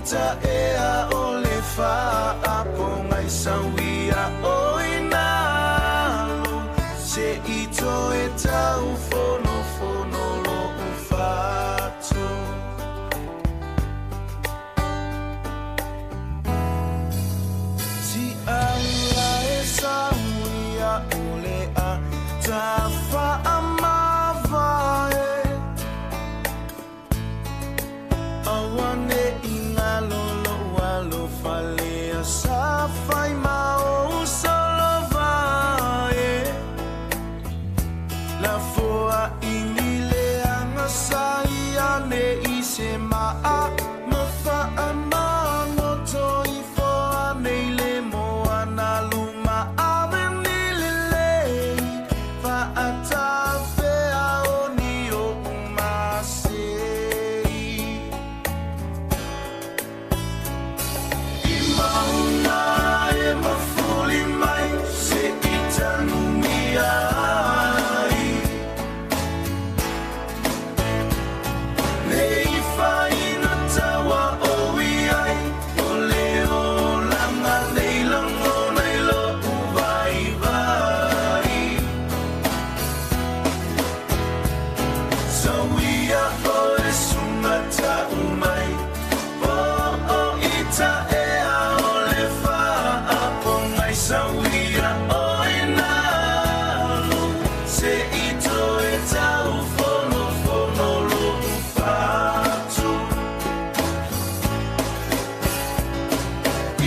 ita ea o le wha apo ngai sawia o inalo se ito e tau fono fono lo ufatu si ala e sawia o le a ta wha amava e awane ingalo lo walo fale sa fai mau solo vai la foa inile anga sai ane ise maa ma fa amano toi foa neile mo ana luma avenile lei fa ata fea oni o umase Mauna e mafuli mai se itanumi ai Nei whaina tawa owi ai O leo langa nei lango nei lo uwai vai Sawia o e sumata umai O ita Sawia o inalo se ito e tau fono fono lo ufatu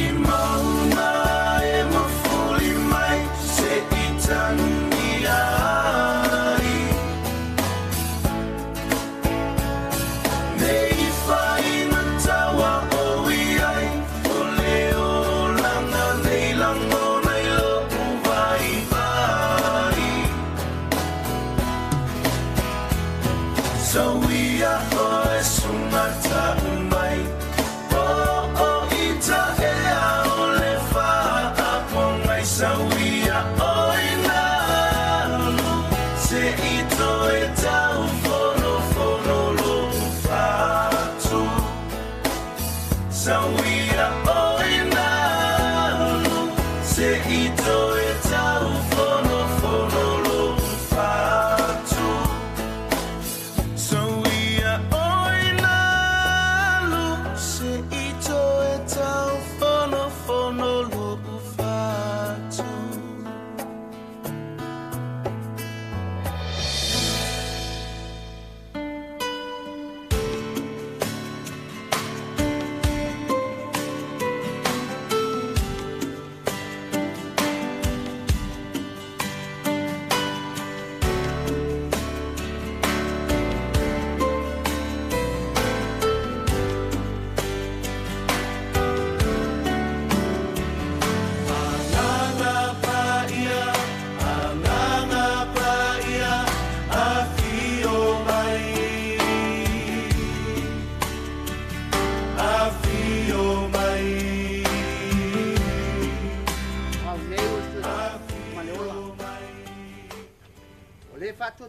I mauna e mafuli mai se itanumi ai Nei whaina tawa owi ai O leo langa nei lango Sawia o e sumata umai O ita ea o le wha apo ngai Sawia o inalo se ito e tau fono fono lo ufatu Sawia o inalo se ito e tau fono fono lo ufatu Sawia o inalo se ito e tau fono fono lo ufatu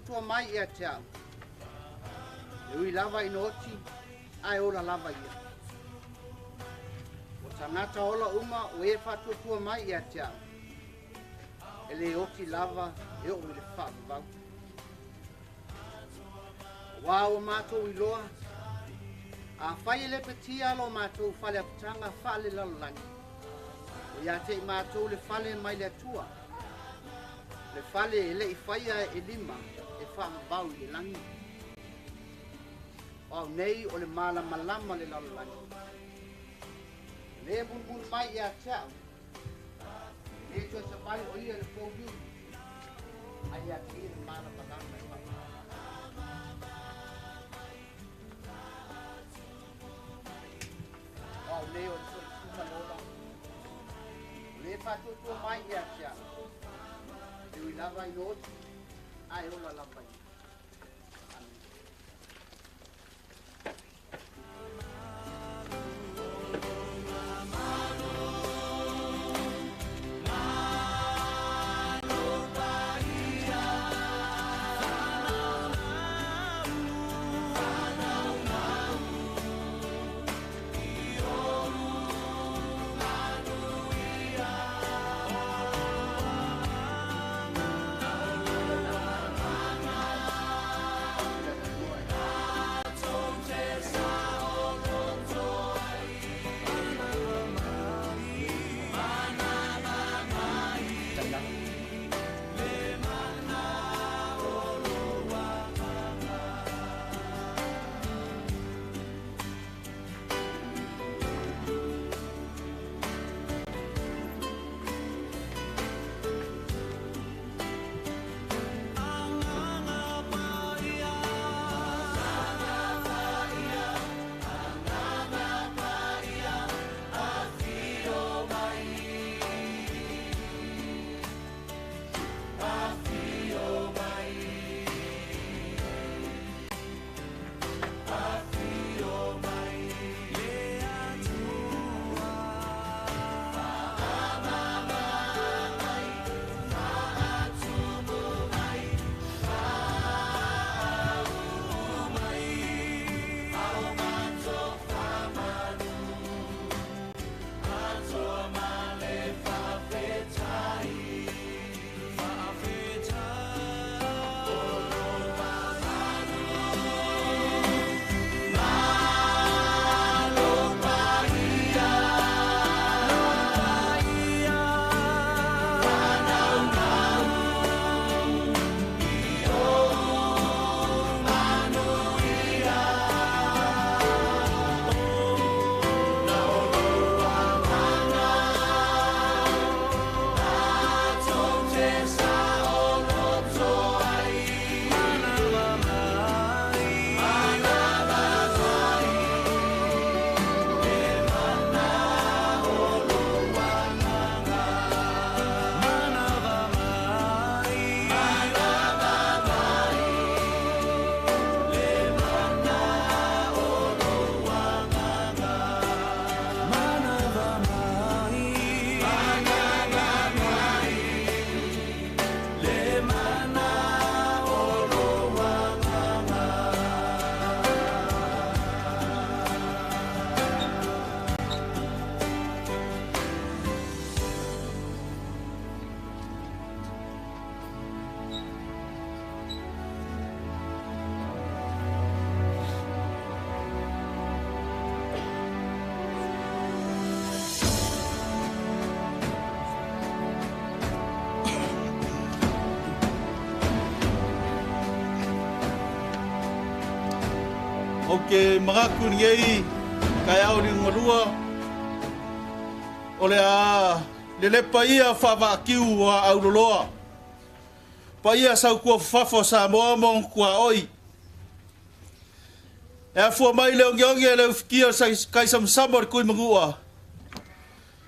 Tua mai e tia. Ui lava inoti, ai ola lava ia. O tangata ola uma o e whatu tua mai e tia. Ele oti lava e o le whatu vau. Wā o mātou I loa, a whai le petia lo mātou whale apitanga whale lalangi. O ia te mātou le whale mai le atua. Le whale ele I whaia e lima. Whamabau I langi. O nei o le malama le lalangi. Le bunbun mai e a teau. Le tua sa vai o ia le kōwiu. Ai a te le malama e whai. O nei o le sura lola. Le whatutua mai e a teau. E ui lava I noti. Ai ola lava I. ke magaku ngei kai au ni ngorua ole a le paia fa kiu wa au loa paia sau ko fafo sa mo kwa oi e fuamai le ngongi le kia sai kai samor kui mangua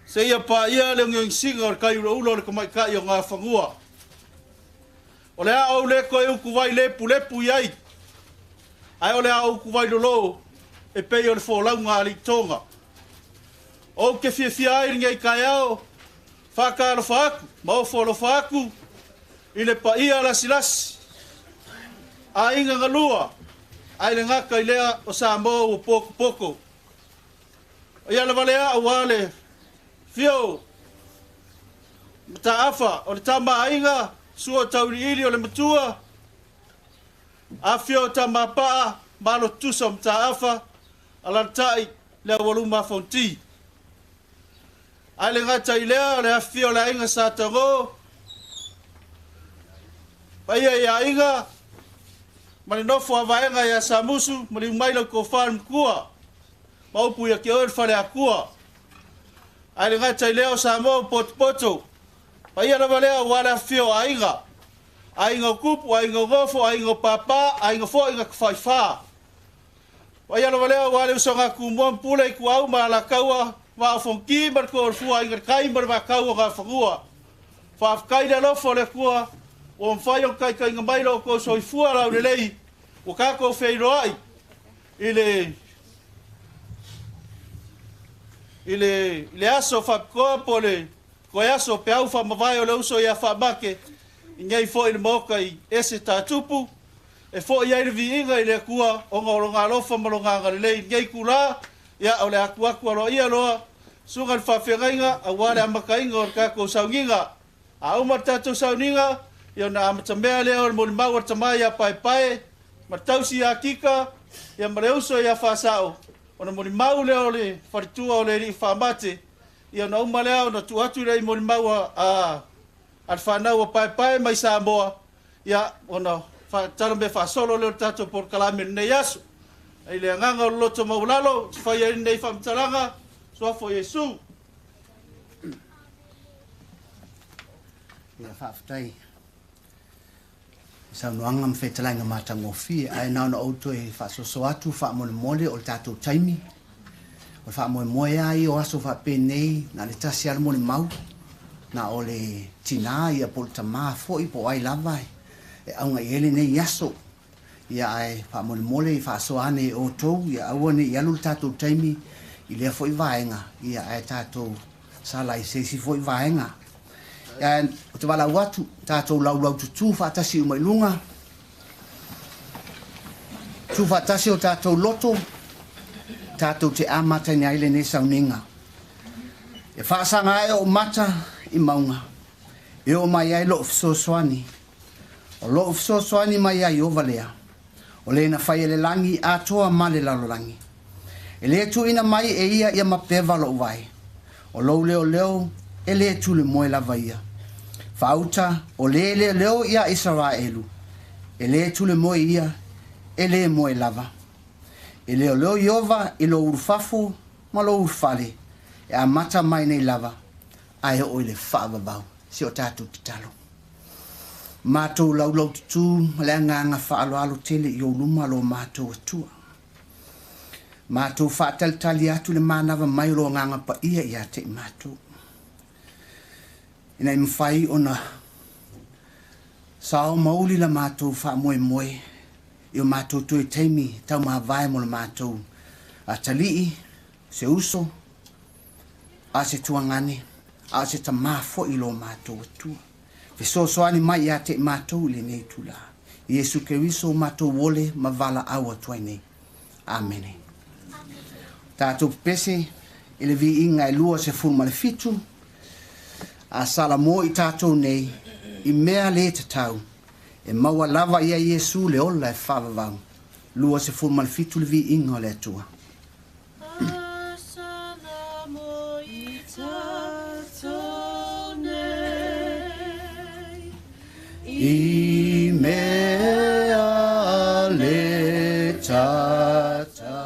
se ia paia le ngongi singa kai ulo le mai kai nga fangua ole a au le ko ku vai le pulepu yai ai ole au ku vai lo e pe o le fo la nga li tonga o ke fia ai ngai kai au fa ka lo fa mo fo lo fa ku ile pa ia la silas a inga ngalua ai le ngaka ilea o sa mo o poko ia le valea wale fio ta afa o le tama ainga sua tauri ili o le matua a fio tama pa malo tusom ta afa ala tai le waluma fonti ai le ngata ilea le fio la inga sa tango paia ia inga mani nofo avaenga ya samusu mani mailo ko farm kua maupu ya ke or fale akua ai nga taileo samo poto paia na valea wala fio ainga kupu ainga gofo ainga papa ainga fo ainga faifa paia na valea wala usonga kumon pule ku au mala kaua wa fonki mar ko fu ainga kai mar va kaua ga fagua fa kai da lo fo le kua o faio kai ngamailo ko soifua la lei o kako feiroi ile aso fa kopole ko aso pe au fa mavai o le uso ia fa make ngai fo ile mokai ese tatupu e fo ia ile vinga ile kua o ngolonga lo fa malonga le ngai kula ya ole akua ko ro ia lo sungal fa fengainga awale amakainga o kako saunginga au matatu sauninga ia na amatambea leo o mo mau tamaya pai matausi akika ia mareuso ia fasao ona mo mau leo le fartua o le Faamate ia na umaleo na tuatu le mo mau a alfana o pai mai Samoa ia ona fa talambe fa solo le tato por kalame ne yasu ile nganga o loto maulalo fa ia nei famtalanga so fo Yesu na faftai sa noanga mfetalanga matangofi ai na auto e fa so atu fa mole o tato taimi o fa mo ai o aso fa penei na le tasi al mo mau na ole tina ia poltama fo i po ai lava e aunga ele nei yaso ia ai fa mole fa so ane o to ia awone ia lu tato taimi ile fo i vaenga ia ai tato sala i se si fo i vaenga and te wala watu tato lau tu fa tasi mai lunga tu fa tasi o tato loto tato te amata ni aile ne sauninga e fa sanga e o mata i maunga e o mai ai lo so swani o lo so swani mai ai o valea o le na fai le langi a toa male la langi e le tu ina mai e ia mapeva lo vai o lo leo e le tu le moe la vaia Fauta o leo ia Israelu. Ele tule mo ia, ele mo lava. Ele leo Yova ilo urfafu, malo urfale. E a mata mai nei lava. Ai o ile fava bau. Si o tatu talo. Mato lau tu langa fa alo tele yo luma lo mato tua. Mato fatal taliatu le manava mai lo nganga pa ia te mato. Ina mfai ona sao mauli la mato fa moe yo mato tu temi tau ma vai mo mato atali se uso ase tuangani ase tamafo ilo mato tu fe so ani mai ya te mato le nei tula Yesu Kristo mato wole mavala awa twaini amen tatu pese ile vi inga lua se fuma le fitu a sala mo i tatou nei i mea le te tau e maua lava ia Yesu le ola e whavavau lua se fulma le fitu le vi inga le atua Sala mo i tatou nei i mea le tata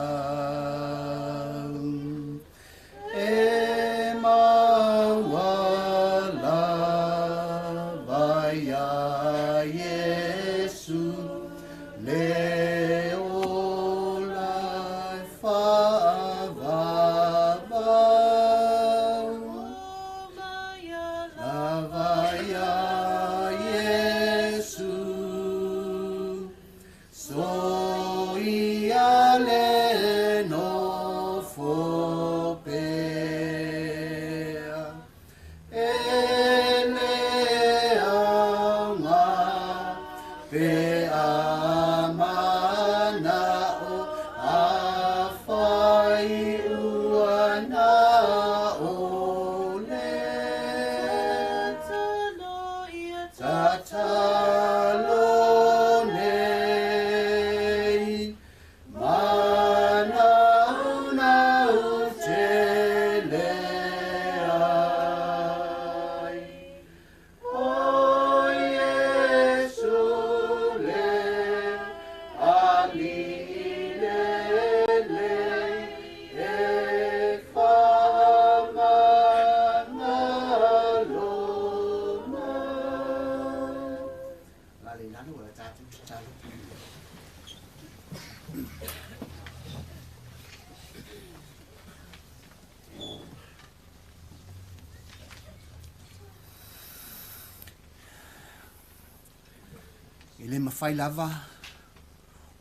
le mawhai lava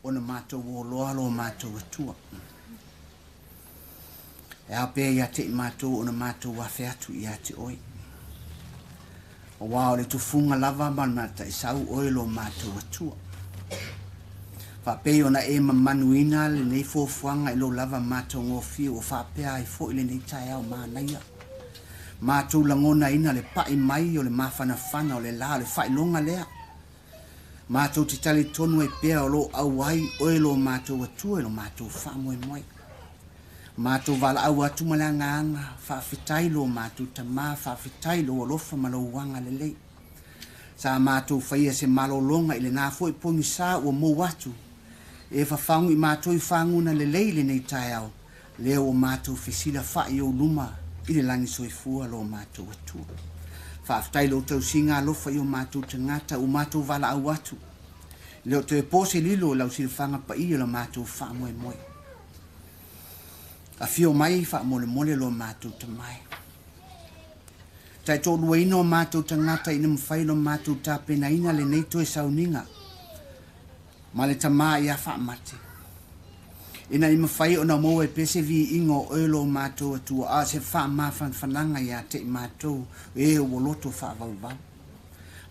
o na mātou o loa lo mātou atua. E ape ia te mātou o na mātou wafe atu ia te oi. O wao le tufunga lava manata i sau oi lo mātou atua. Whapei o na e mamanuina le nei fōfuanga i lo lava mātou ngofi o whapea i fo i le nei tae au mānaia. Mātou langona ina le pai mai o le mawhanawhana o le la le whailonga lea. Mātou te tali tonu e pea o lo auai oi lo mātou atua i lo mātou whamoe moe. Mātou wala au atu malea nganga, whawhitai lo mātou tamā, whawhitai lo alofa malo wanga le lei. Sa mātou whaia se malo longa i le nāfo i pongi sā ua mō watu. E whawhangu i mātou i whanguna le lei le nei tae au. Leo o mātou whesila whai o luma i le langi soifua lo mātou atua. Whawhitai lo tau singa alofa i o mātou tangata o mātou wala au atu. Leo te e pose lilo lau silwhanga pa i o la mātou whamoe moe. A fio mai fa mole mole lo mātou tamai. Tai tōru e ino mātou tangata ina mwhai lo mātou tāpena ina le neito e sauninga. Ma le tamā ia Faamate. Ina i mwhai o na mō e pese vi ingo o lo mātou atua a se whananga ia te mātou e o woloto whaavau.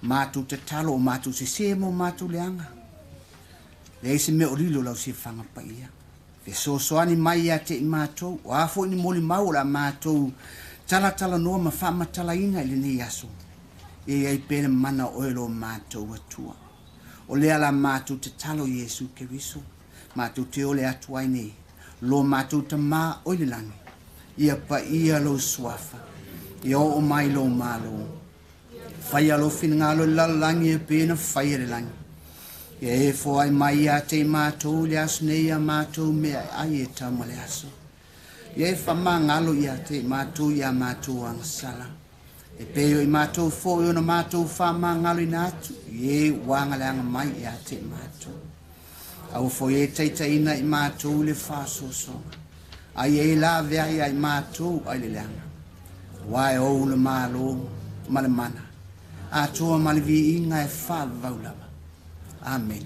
Mātou te talo o mātou se se mo mātou leanga. Le se me o lilo lau se whanga pa ia. Pe soani mai ia te i mātou, o afo ni moli mau la mātou, tala noa ma whaamatala ina ili ni aso. E ai pere mana oelo mātou atua. O lea la mātou te talo Yesu Keriso, mātou te ole atua nei, lo mātou ta mā oile langi, ia pa ia lo suafa, ia o mai lo malo. Whaia lo whinangalo lalangi e pēna whaia le langi. E fo ai mai a te mātou le aso nei a mātou mea ai e tama le aso. E whamangalo i a te mātou i a mātou angasala. E peo i mātou fo i ona mātou whamangalo i nātu. E wanga le anga mai i a te mātou. Au fo e teita ina i mātou le whasosonga. Ai e la vea i ai mātou ai le leanga. Wai o le mālo male mana. A toa malivi inga e whavaulava. Amen.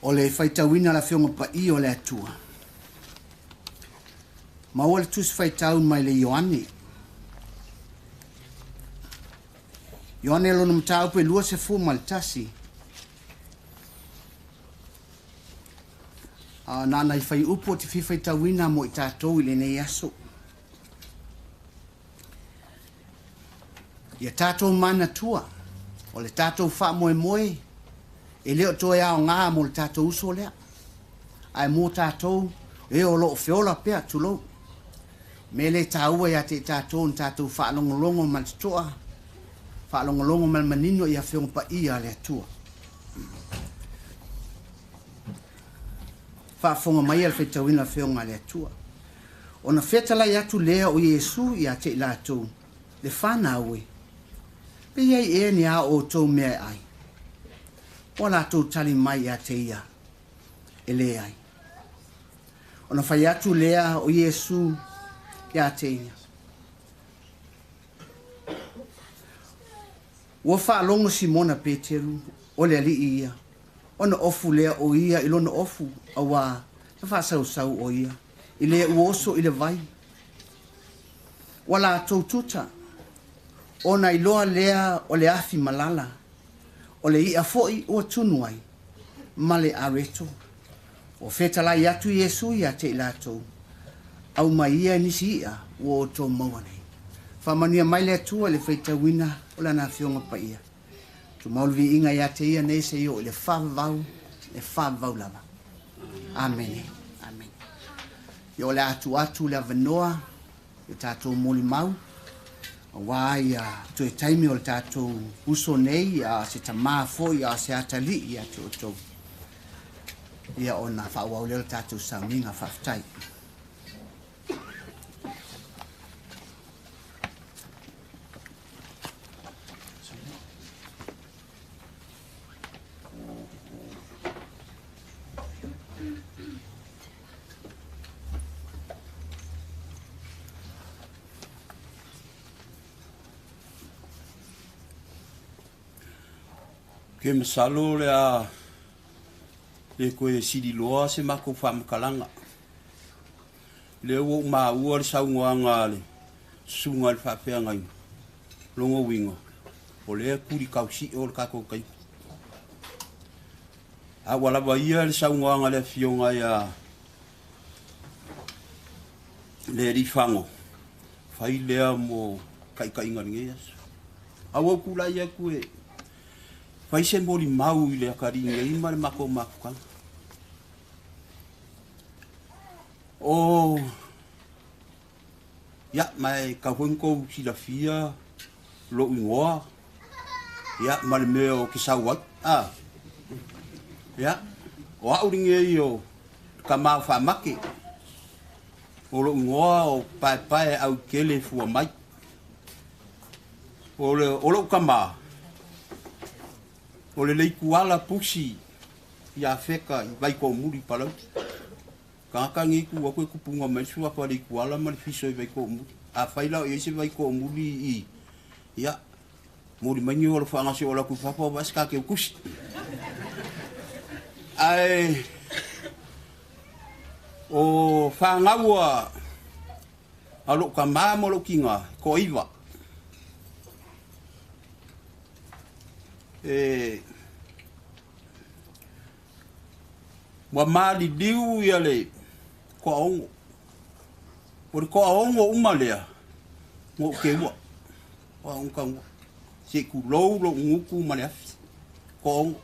O le whaitauina la whionga pa i o le atua. Ma o le tus whaitau mai le Ioane. Ioane lo nam tau pe lua se fu maltasi. Nana i whai upo te fi whaitauina mo i tātou i le nei aso. Ia tātou mana tua, o le tātou wha moe moe, e leo toi ao ngā mo le tātou uso lea. Ai mō tātou, e o lo whiola pea tulou. Me le tāua ia te tātou n tātou wha longolongo mal toa, wha longolongo mal manino ia whionga pa ia le atua. Wha whonga mai al whetawina whionga le atua. O na whetala i atu lea o Yesu ia te lātou, le whanau e. Pe iai e ni a o tō mea ai. O la tō tali mai a te ia. E le ai. O na whai atu lea o Yesu ia te ia. Ua wha longo Simona Peteru. O le ali ia. O na ofu lea o ia ilona ofu. Awa. Na wha sau o ia. I le uoso i le vai. Wala tō tuta. Ona i loa lea o le afi malala, o le ia foi o tunuai, ma le areto. O whetala i atu Yesu i a te ilatou, au mai ia nisi ia o tō mauane. Whamania mai le atua le whaitawina o la nā whionga pa ia. Tu maulvi inga i a te ia nei se o le whavau lava. Amen. Amen. Yo le atu le avanoa, e tātou moli mau, wai to e taimi o le tātou uso nei se tamā foi se atali ia te otou. Ia o na whaua o leo tātou sauninga whaftai. Ke masalo le a le koe sidi loa se mako whamakalanga. Le o ma ua le saungoanga le sunga le whapea ngai. Longo wingo. O le kuri kausi o le kako kai. A wala wa ia le saungoanga le fionga ia le rifango. Whai lea mo kai ngangeas. A wau kula ia kue. Whai se mori mau i le akaringa ima le mako makukanga. O ya mai ka honko sila fia lo ingoa ya mal meo ki sawat ya o auringe yo kama Faamate o lo ingoa o pai au kele Fuamai o lo kama o le leikuala pusi ya feka vai ko muri palau kaka ngi ku ko kupunga mai sua pa le kuala mal fiso vai ko muri a faila e se vai ko muri i ya muri manyo o fa ngasi o la ku papa vas ka ke kus ai o fa ngawa alo kama mo lo kinga ko iva wa mali diu ya le ko ongo por ko ongo umalea ngo kewa wa onkango se ku lo nguku malea ko ongo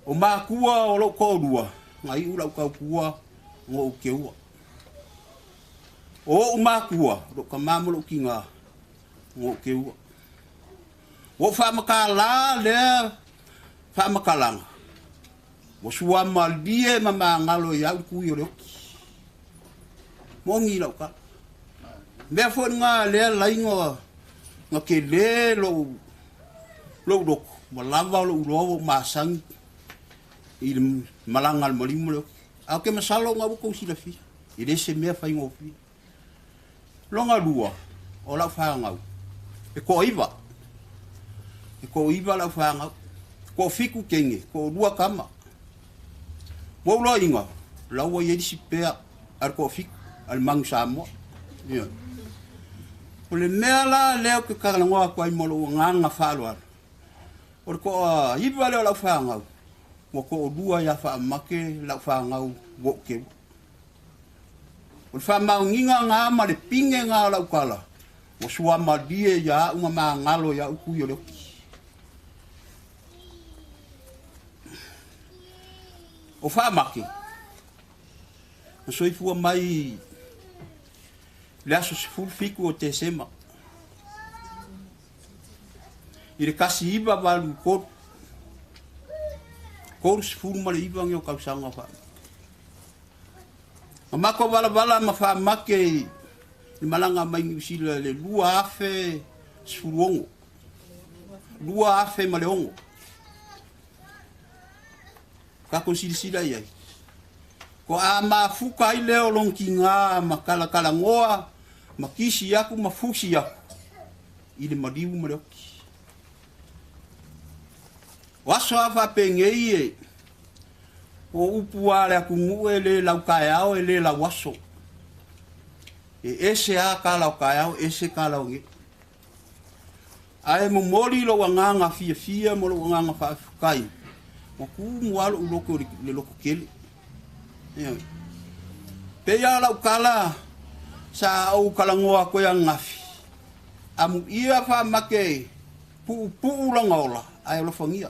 o ma kuwa o lo ko dua ngai ula ka kuwa ngo kewa o ma kuwa lo kama lo kinga ngo kewa wo fa makala le fa makalanga mo sua maldie mama ngalo ya ku yo mo ngi lo ka me fo nga le laingo nga ke le lo mo lava lo masang il malangal molimo a ke masalo nga ko sila fi ile se me fa ngo fi lo nga lua o la fa nga e ko iva la fa nga ko fiku kenge ko dua kama wo lo inga la wo ye sipea al kofik al mangsamo ya ole mela leo ke kala ngoa kwa imolo nganga falwa or ko iba le la fanga mo ko dua ya Faamate la fanga wo ke o fa ma nginga nga ma le pinge nga la kala mo sua ma die ya uma ma ngalo ya ku yo le o Faamate o soi Fuamai le aso se fiku o te sema i le kasi iba valu kor se fulu ma le iba ngeo kausanga fa ma ko vala ma Faamate i malanga mai usila le lua afe sfurongo lua afe ma le ongo ka konsilisila ia ko a mafuka i leo lonkinga makala ngoa makisi yaku mafusi yaku i le madiu maleoki waso afa pengei o upu ale aku ngue le laukaiao e le la waso ese a ka laukaiao ese ka laungi ai mo mori lo wanganga fia mo lo wanganga fa kai mo ku mo alo loko le loko kele pe ya la kala sa o kala ngoa ko yang ngafi amu ia Faamate pu la ngola ai lo fangia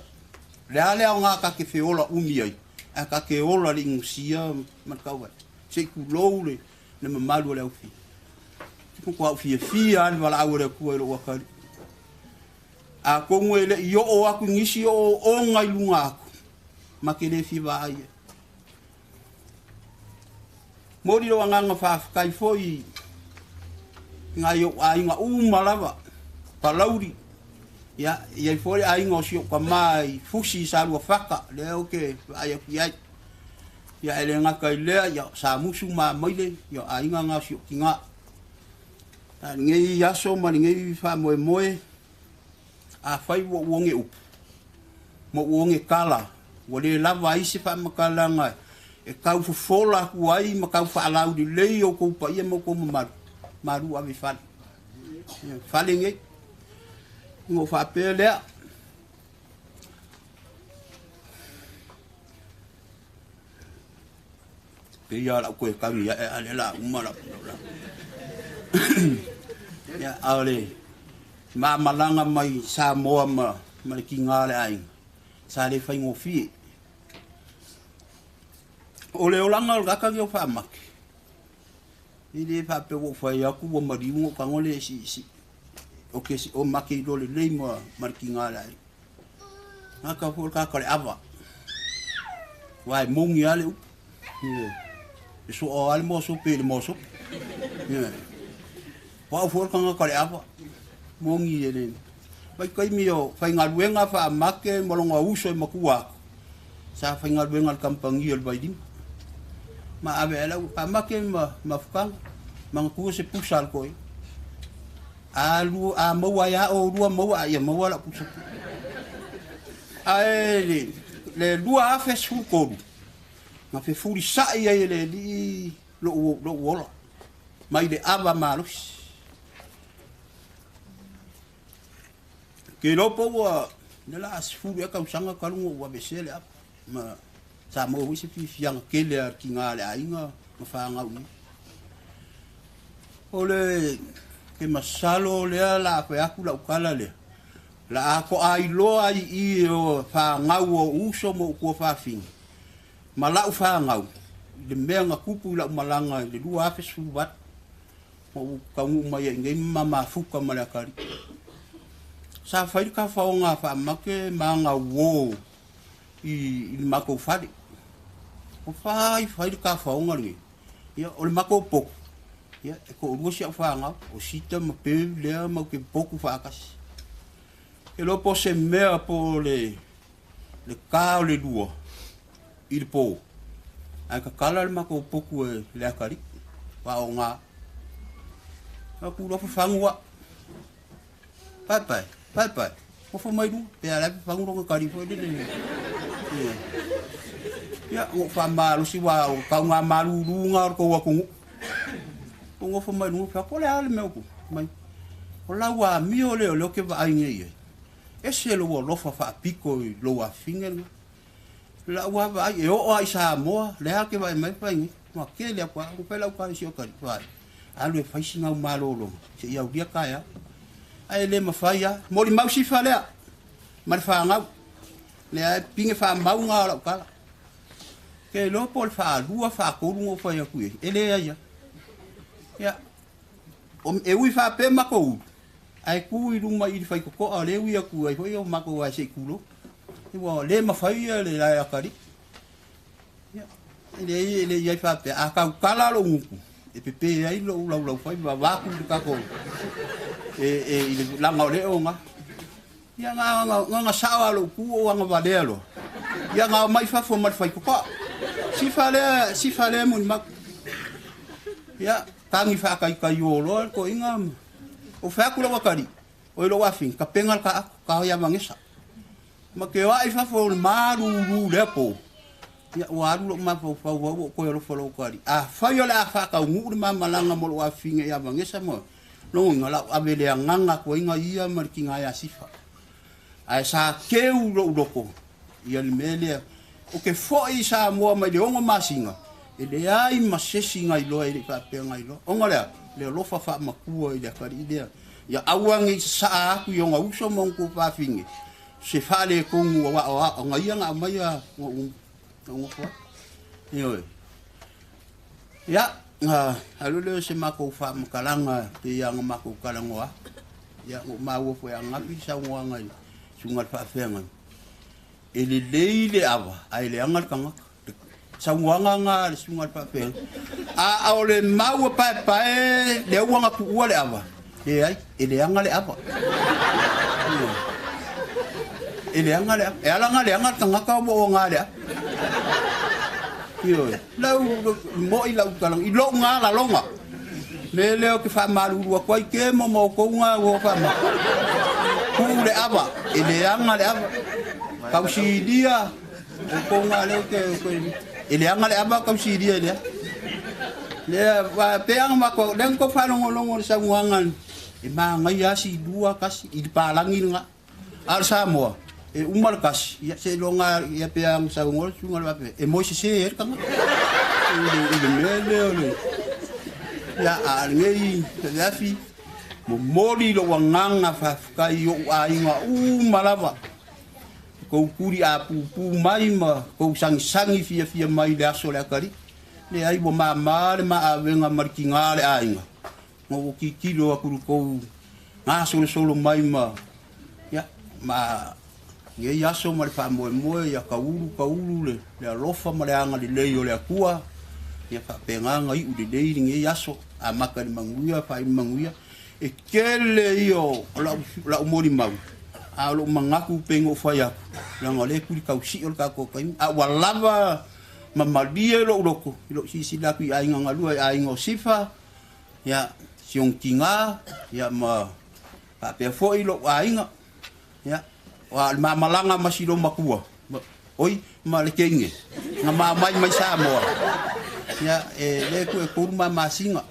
le ale nga ka ke feola umiai a ka ke ola li ngusia Manukau se ku lole le mamalu le ofi ko fia an wala awre ku lo wakali a ko ngwe yo o aku ngisi o ngai lunga aku makele fi vai mori lo nganga fa kai foi ngai ai nga malava palauri ya foi ai ngo sio kamai fusi salu faka le oke ai ya ele nga kai le ya sa musu ma moile ya ai nga sio kinga ngai ya so ma ngai fa moe a fai wo wonge up mo wonge kala wo le lava isi fa makalanga e kau fola kuai ma kau fa alau di lei o ko pa ia mo ko maru ave fal falinge ngo fa pele pe ya la ko ka ya ale la umala ya ale ma malanga mai sa moa ma ki ngale ai sa le fai ngofi o le olanga ga ka yo fa mak ile fa pe wo fa ya ku wo mari mo ka ngole si o ke si o maki do le mo ma ki ngale ai aka fo ka ka le ava wai mong ya le so o al mo so pe le mo so wa fo ka ka le ava mongi ele vai kai mio fai ngaluenga fa make molonga uso makua sa fai ngaluenga kampangi el vai dim ma ave ala pa make ma fukang mang ku se pusal koi alu a mo ya o rua mo ya mo la pusa ai le dua afe su ko ma fe furi sa ia ele di lo wola mai de ava malus ke lopo wa nela asfu ya ka usanga kalungo wa besele ap ma sa mo wisi fi fiang kele ki ngale ainga ma fa nga u ole ke masalo le la pa aku la ukala le la ko ai lo ai i o fa nga u uso mo ko fa fin ma la fa nga le menga kupu la malanga le dua fa su bat mo ka mu mai ngai mama fuka malakari sa fai ka fa nga fa make manga wo i mako fadi o fai ka fa nga ni ya o mako po ya ko ro sia fa nga o sita ma pe le ma ke poku fa kas e lo po se me po le ka le duo il po aka kala le mako poku le akari pa o nga aku lo fa ngwa pai pai ko fo mai du pe ala pa ngro ka ri fo de ya o fa malu si wa ka nga malu lu nga ko wa ko ngo fo mai du fa ko le ale me ko mai o la wa mi o le lo ke va ai nge e se lo lo fa pico lo wa finger la wa va e o ai sa mo le ha ke va mai pa ngi ma ke le kwa ko pe la ka si o ka va alu fa singa malo lo se ya dia ka ya ai le mafaya mori mausi falea mar fa nga le pinge fa mau nga la kala ke lo pol fa lua fa ko ngo fa ya ku ele ya o e wi fa pe mako ai ku i lu mai fa ko ale wi ku ai ho yo mako wa se kulo i wo le mafaya le la kali ya ele ya fa pe aka kala lo ngu e pepe ai lo fa va ku ka ko la ngau le onga ya nga sawa lo ku o nga vadelo ya nga mai fa fo mai fa ko si fale mun mak ya tangi fa kai yo lo ko ingam o fa ku lo wakari o lo wa fin ka pengal ka ya mangesa ma ke wa fa fo maru le po ya wa lo ma fo ko lo fo lo kari fa yo la fa ka ngu ma malanga mo wa fin ya mangesa mo no ngala abele nganga ko inga ia markinga ya sifa ai sa ke u loko ia mele o ke foi sa mo ma de ongo masinga e de ai masesinga ilo e pa pe ngai lo onga le lo fa makua i de kari ide ya awangi sa aku yo nga uso mon ko pa finge se fale ko wa nga ia nga mai ya ngo ko ya alu le se mako fa makalanga te yang mako kalangwa ya ma wo fo yang ngapi sa ngai sungal fa fenga ele leile ava ai le angal kanga sa nga sungal fa fenga a ole ma wo pa le wanga ku ole ava e ai ele angal ava ele angal e ala ngal kanga ka wo ngale yo lau mo i lau kalang i lo nga la longa le ke fa malu wa kwai ke mo ko nga wo fa ma le ava, ele anga le ava. Kausi dia, ko ngale ke ele anga le ava kausi dia dia. Le va peang ma ko den ko falongolongo sa nguangan. E ma ngai asi dua kasi i palangi nga. Al Samoa. E umal kasi ya se longa ya peang sa ngol sungal va pe. E mo se kanga. Ya alngei lafi mo mori lo wanganga fa kai yo ainga malava ko kuri a pu mai ma ko sangi fia mai da so la kari le ai bo ma ma avenga markinga le ainga mo ki kilo akuru ko na solo mai ma ya ma ye ya so mal fa mo ya kaulu le lofa ma le anga le yo le akua ya fa penganga i ude dei nge ya so a maka ni manguia fa manguia e kele yo la umori mau a lo mangaku pengo fa ya la ngale ku ka usi ol ka ko kai a walava mamalie lo si la ku ai nga lu ai ngo sifa ya siong kinga ya ma pa pe foi lo ai nga ya wa malanga masilo makua oi malekenge nga mai Samoa ya le ku kurma masinga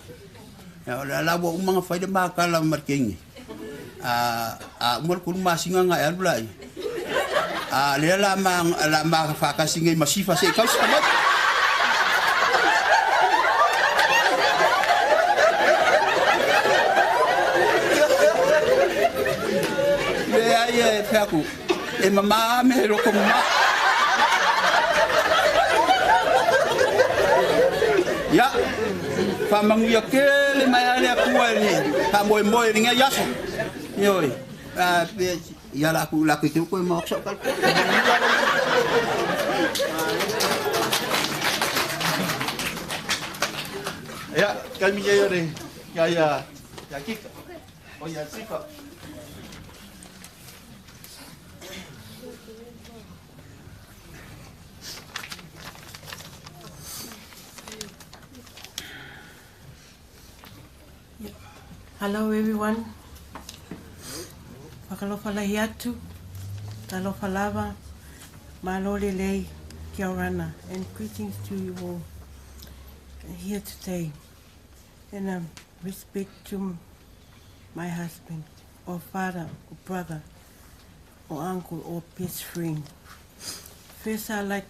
ya la bo umanga faide makala markengi umar kurma masinga nga ya bulai le la ma fa kasinga masifa se kaus kamat le ai faku e mama me ro como ya famanguia kele mai ale akua ni ka moi ni ngia yaso yoi ya la ku ko mo so kal ya kami ya re ya kika o ya sifa Hello everyone. Pakalofa lahi atu, talofa lava, malole lei, kia orana, and greetings to you all here today. And respect to my husband, or father, or brother, or uncle, or best friend. First, I'd like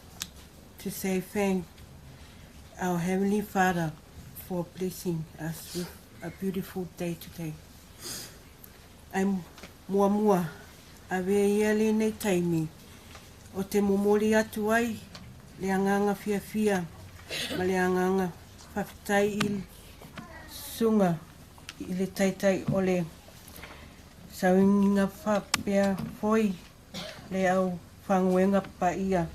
to say thank our Heavenly Father for blessing us with a beautiful day today. I'm mua ave ia le nei taimi o te momori atu ai le anganga fia ma le anganga whawhitai i sunga i le taitai o le sauinga whapea foi le au whanguenga pa ia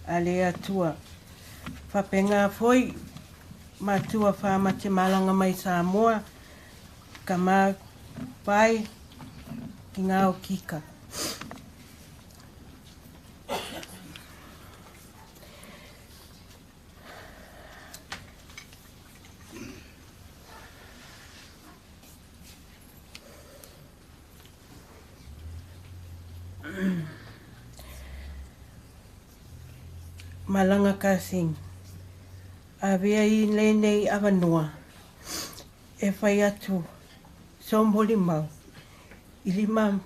a le atua whapenga foi matua Faamate malanga mai Samoa ka mā pai ki ngā o kika. Malanga kasing. Avea I lenei avanua. E whai atu. Somboli mau. I lima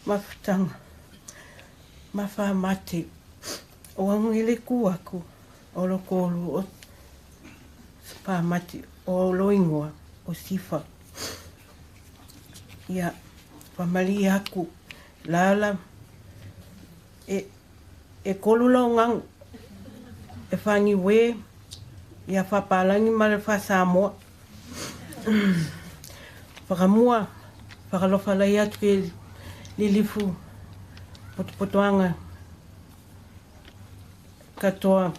mawhitanga. Ma Faamate. O angile kuaku. O lokolu o Faamate. O loingoa. O sifa. Ia. Whamali aku. Lala. E kolula o ngang. E whangi we. Ia whapalangi ma le Samoa. Whakamua. Whakalofa lai atu e lilifu. Potoanga. Katoa.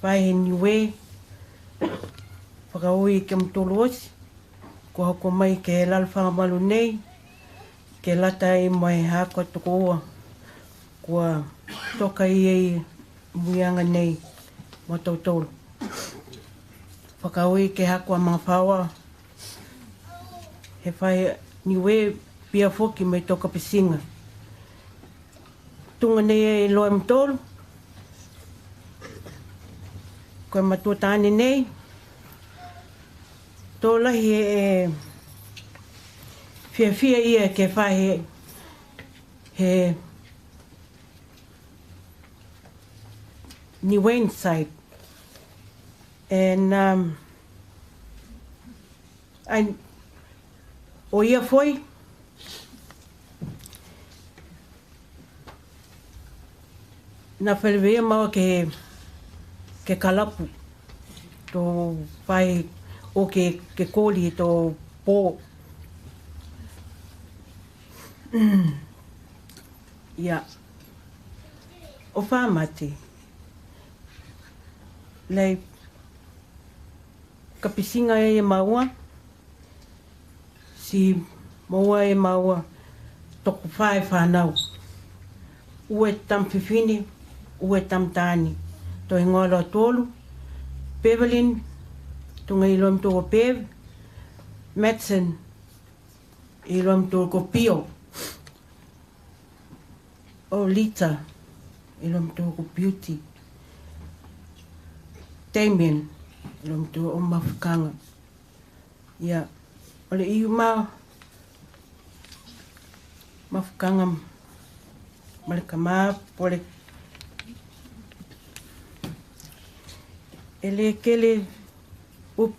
Whahe niwe. Whakaoi ke mtolo osi. Ko hako mai ke he lalwhanga malu nei. Ke lata e mai hako toko oa. Kua toka I e muianga nei. Mo tautolo. Whakaoi ke hako a mga whawa. He whae niwe pia foki mai toka pisinga. Tunga nei e loa mtolu. Koe matua tāne nei. Tō lahi e fia ia ke whae he New Wayne side. And o ia foi na whelewea maua ke kalapu tō whai o ke kōli tō pō. Ia. O Faamate. Lei ka pisinga e maua. Si maua e maua toku whae whanau. Ue tam whiwhine, ue tam tāni. Tō he ngāla tōlu. Bevelin, tunga i loam tō Bev. Matson, i loam tō ko Pio. O Lita, i loam tō ko Beauty. Damien, i loam tō o Mawhakanga. Ia, ole iu Mawhakanga marika mā, pole. Ele kele up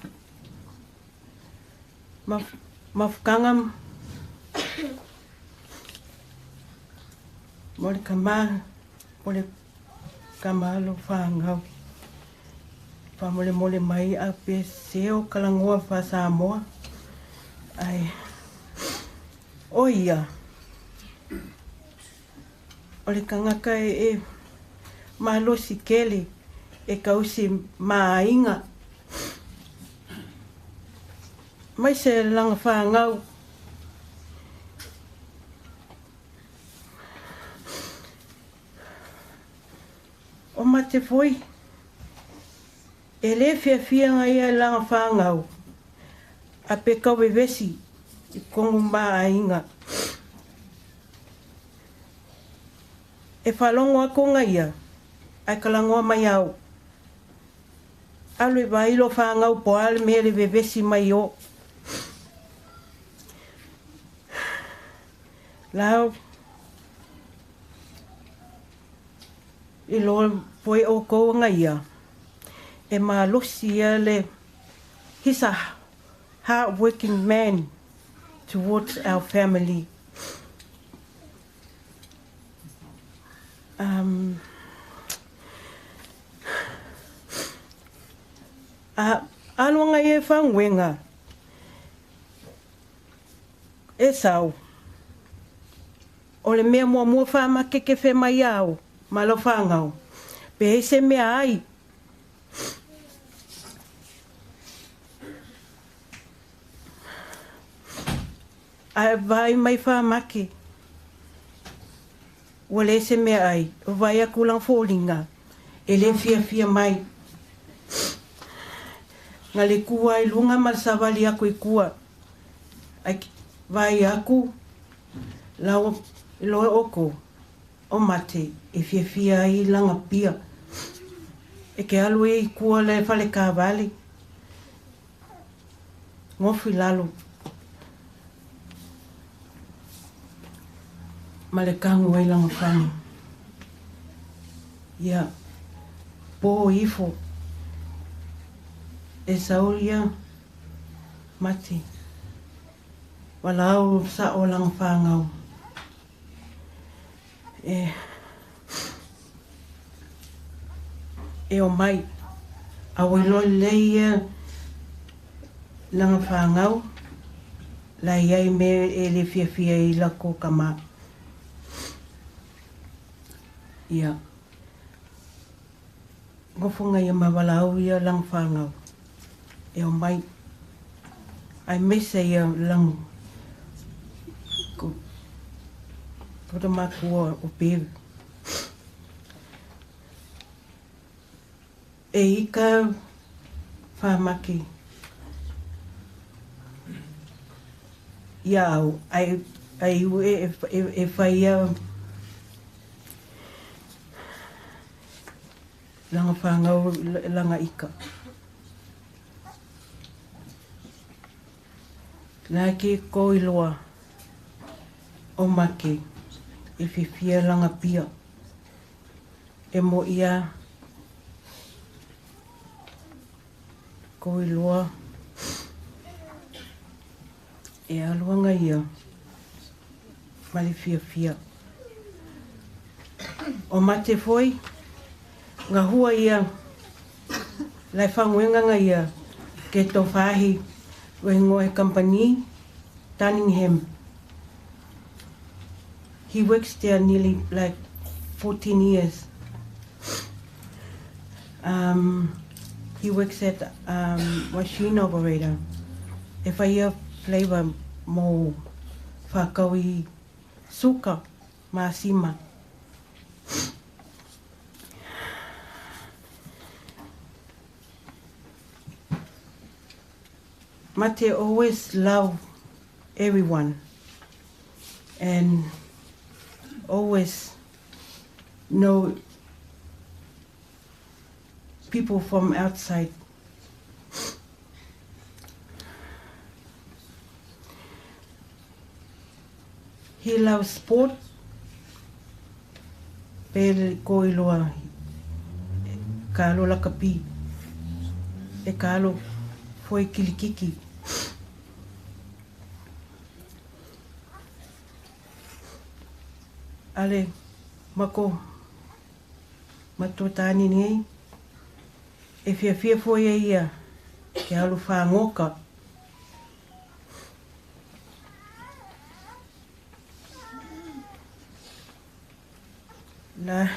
Mawhakanga marika mā, pole kamalo whāngau. Whamole mai a pe seo kalangoa wha Samoa. Ai, o ia. Ole kangaka e malosi kele e kausi maainga. Mai se langa whāngau. O mate foi. E le fia ngai e langa whāngau. A pe kawe vesi i kongu maainga. E whalongo ako ngaia, ai kalangoa mai au. Alu e wailo whāngau po ale mere vevesi mai o. Lau, i loa poe o kou ngaia, e maa losi le, he's a hard-working man towards our family. Anuanga e whangwenga. E sau. O le mea mua whamake ke whemai au. Malo whangau. Pe se mea ai. Ai vai mai whamake. Wale se mea ai. O vai a kulang fōlinga. E le fia mai. Nga le kua i lunga marsawali aku i kua. Ai vai aku. Lau i loe oko. O mate. E fia i langa pia. E ke alu e i kua le whale kāwali. Ngofi lalo. Ma le kangu e langa whani. Ia. Po ifo. E sauria mati. Walau sa o lang whangau. E o mai. Awilo leia lang whangau. La iai me e le fia i lako kama. Ia. Ngofunga ia mawalau ia lang whangau. E o mai, ai mese ia lang ko makua o pewe. E ika whamake ia au, ai ai ue e whaia langa whangau langa ika. Nā ke koiloa o make e whiwhia langa pia. E mo ia koiloa e aluanga ia mali whiwhia. O mate foi ngā hua ia lai whanguenganga ia ke tō whahi Wengo company, Cunningham. He works there nearly like 14 years. He works at machine operator. If I hear flavor mo whakaui suka masima. Mate always love everyone and always know people from outside. He loves sport. Pele koiloa kalo lakapi. E kalo foi kilikiki. Ale mako matotani nei e fia foi ia ke alu whangoka. Na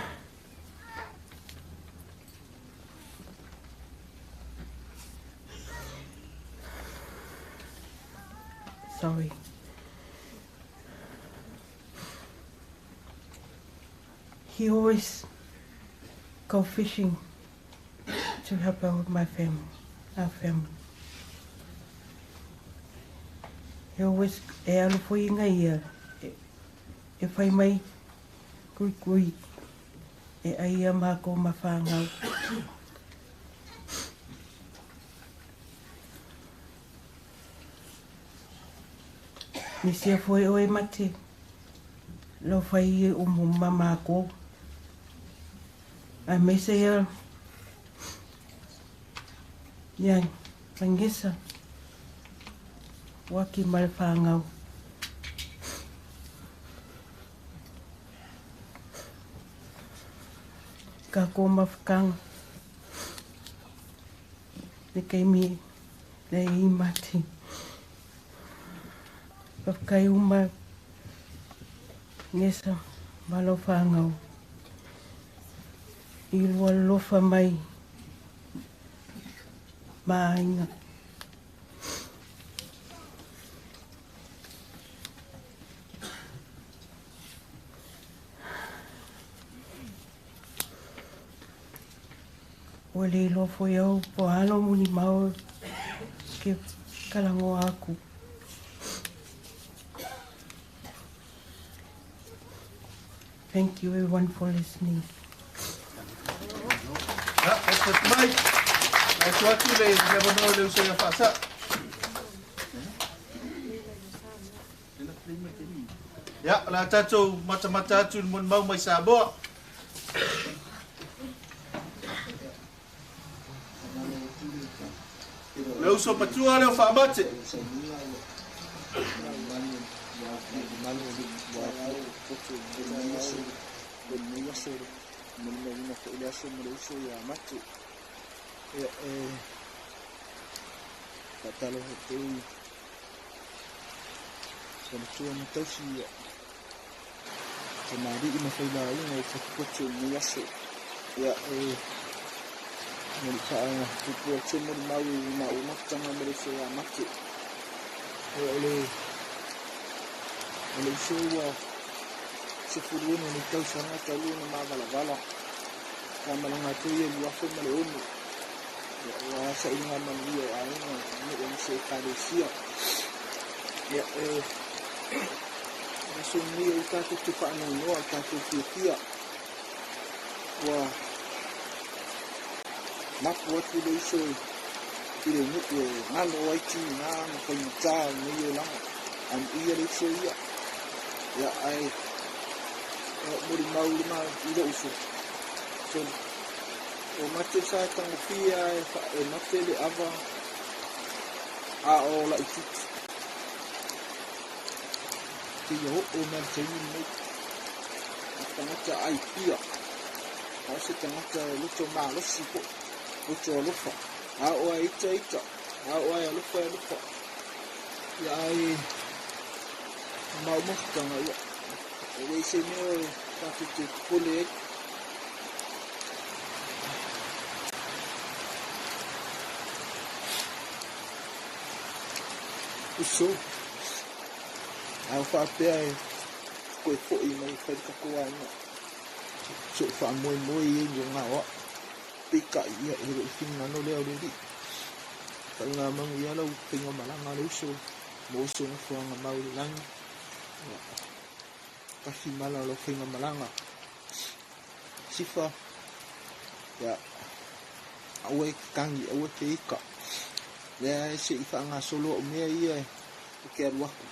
sorry. He always go fishing to help out with my family, our family. He always e alu foi inga ia e whai mai kui e aia mako mawhangau. Misia foi oe mate lo whai umuma mako. A mesa ia yang pangisa waki mai whangau. Ka ko mawhakanga ne kei mi le i mati. Whakai uma ngesa malo whangau. I lua lofa mai maainga. Wale lofo iau po alo muni mau ke kalango aku. Thank you everyone for listening. Mai, ai suatu le bono le usa ya fasa. Ya, la tato mata-mata tu mun mau mai sabo. Le uso patua le Faamate. Talo hotei sama tua matausi samari ina faila ina takutu miyaso ya mereka tupu cuma mau tanga mereka ya mati oleh sewa sefuru ni kau sana kalu nama bala kama ngatu ye luafu maleonu wa sa inga manio aina ni se kadesia ya so ni o tātou te whaanoa, tātou te kia. Wa mapu atu le iso i le nuku e ngano waiti ngā kai tā ni o langa. Am ia le iso ia. Ia ai muri mauri ma i le uso. So o mate sa tango pia e mate le ava a o la ititi. Te iho o mea te ini mei. Tangata ai pia. A se tangata luto maa losi po. Luto alofa. A o a ita ita. A o a alofa alofa. Ia ai maumokitanga ia. E wei se mea tātu te pole e. Uso. Au whapea e koe fōi mai whaikakoa ina. So whamoe moe e nio ngā wa. Pika ia e roi whina no leo riri. Tau ngā mangu ia lau whinga malanga le uso. Mo uso na whuanga mauri langi. Kahi mala lo whinga malanga. Sifa. Ia. Aue kangi, aue te ika. Lea e se i whaanga solo o mea ia e. Ke aruaku.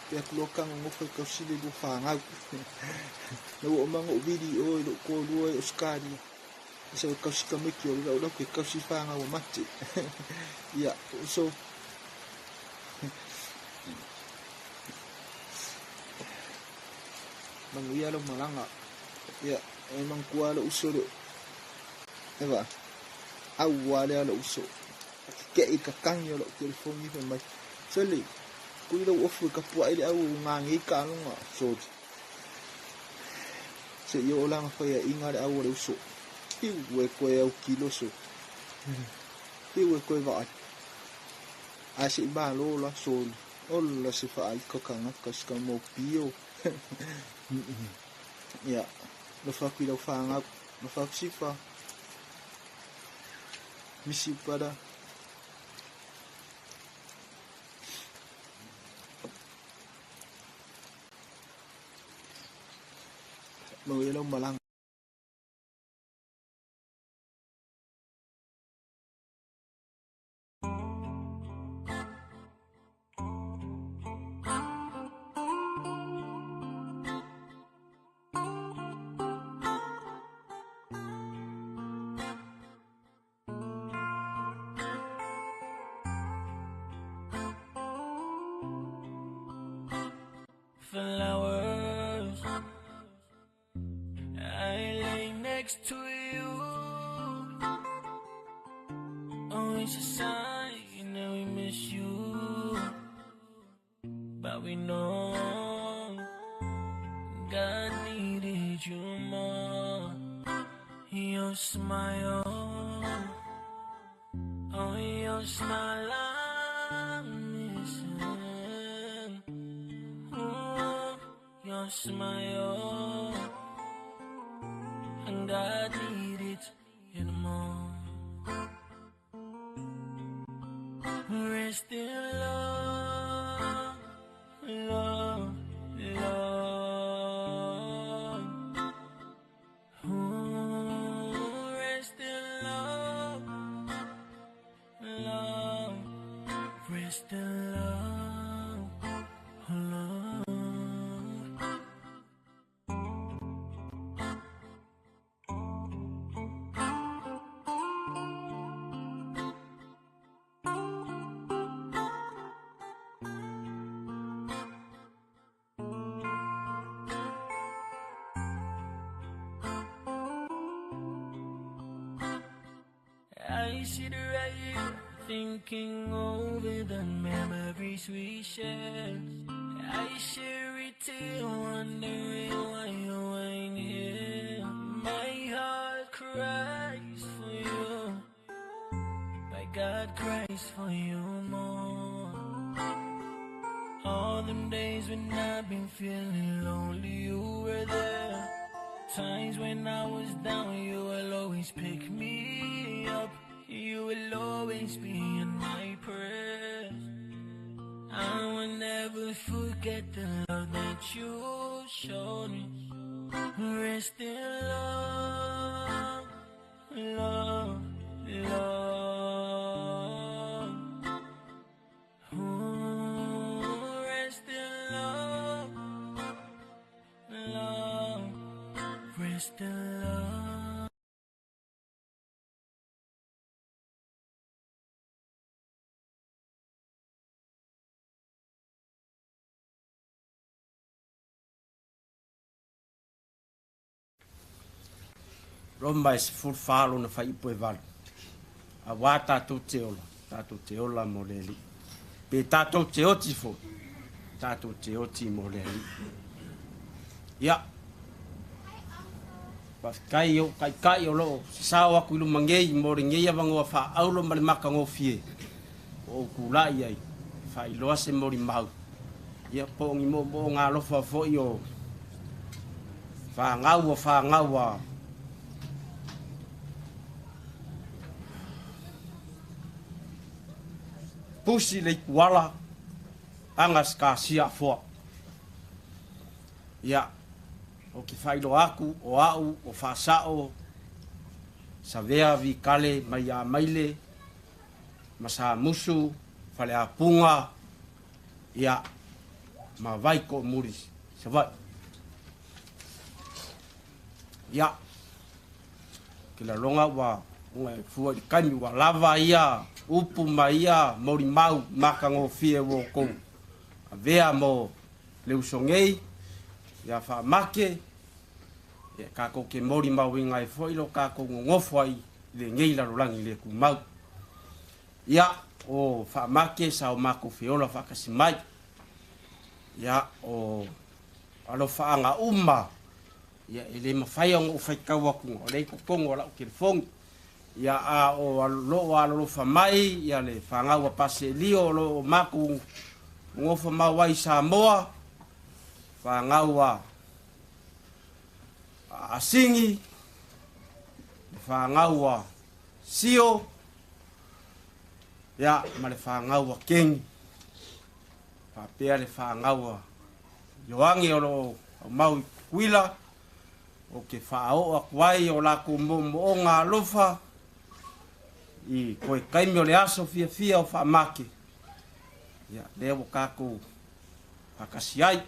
Pea kulokanga ngofa i kausile lu whaangau. Nau o manga o video e lo kua lua e o skaria. Isa o kausika meki o lau ke kausi whaangau o mate. Ia, so. Mangu ia lau malanga. Ia, e mangkua lau uso leo. Ewa, au wale lau uso. Ke i kakangi o lau telefoni pe mai. Sali. Kui lau ofu ka pua ele au ngangi ka alunga sodi. Se yo o langa whaia inga le au le uso. Hiu e koe au kilo so. Hiu e koe vaat. A se i maa lola soli. Ola se wha ai kakanga kaska mo pio. Ia. No whakui lau whaanga. No whakusifa. Misi pada. Mau ia lau malanga. Flowers, I lay next to you. Oh, it's a sign that we miss you, but we know God needed you more. Your smile, oh, your smile, I'm missing. Your smile, and God needed you more. Rest in love, love, love. Ooh, rest in love, love. Rest in love, love. I sit right here thinking over the memories we shared. I share it till wondering why you ain't here. My heart cries for you, my God cries for you more. All them days when I've been feeling lonely, you were there. Times when I was down, you will always pick me up. You will always be in my prayers. I will never never forget the love that you showed me. Rest in love, love, love. Ooh, rest in love, love, rest in love. Romai se fulfalo na fai po eval. A wa tātou te ola mo le li. Pe tātou te oti fo. Tātou te oti mo le li. Ia. Pas kai o lo sao aku lu mangei mo ringei avango fa aulo male maka ngo fie. O kula ia. Fa ilo se mo ri mau. Ia po ngi mo nga lo fa fo yo. Fa ngau. Pusi le kuala angas ka sia fo. Ia o ki failo aku o au o fasao sa vea vi kale mai a maile masa musu fale a punga ia ma vai ko muris se vai. Ia kila longa wa unga fua di kami wa lava ia upu maia mori mau maka ngo fie wo ko avea mo le usongei ya fa make ya ka ko ke mori mau inga e foilo ka ko ngofo ai le ngei la rolangi le ku mau ya o fa make sa o mako fiola fa kasimai ya o alo fa anga ya ele mafaiong o fai kawa ku o le ko kongo la ke fong ya a o lo Faamai ya le fanga wa pase lio lo maku ngofa mawai Samoa fanga wa asingi fanga wa sio ya male fanga wa king pa pia le fanga wa yoangi o mau kuila o ke fao akwai o la ku mo nga lofa i koe kaimi o le aso fia o Faamake. Ia, lea wo kako pakasi ai,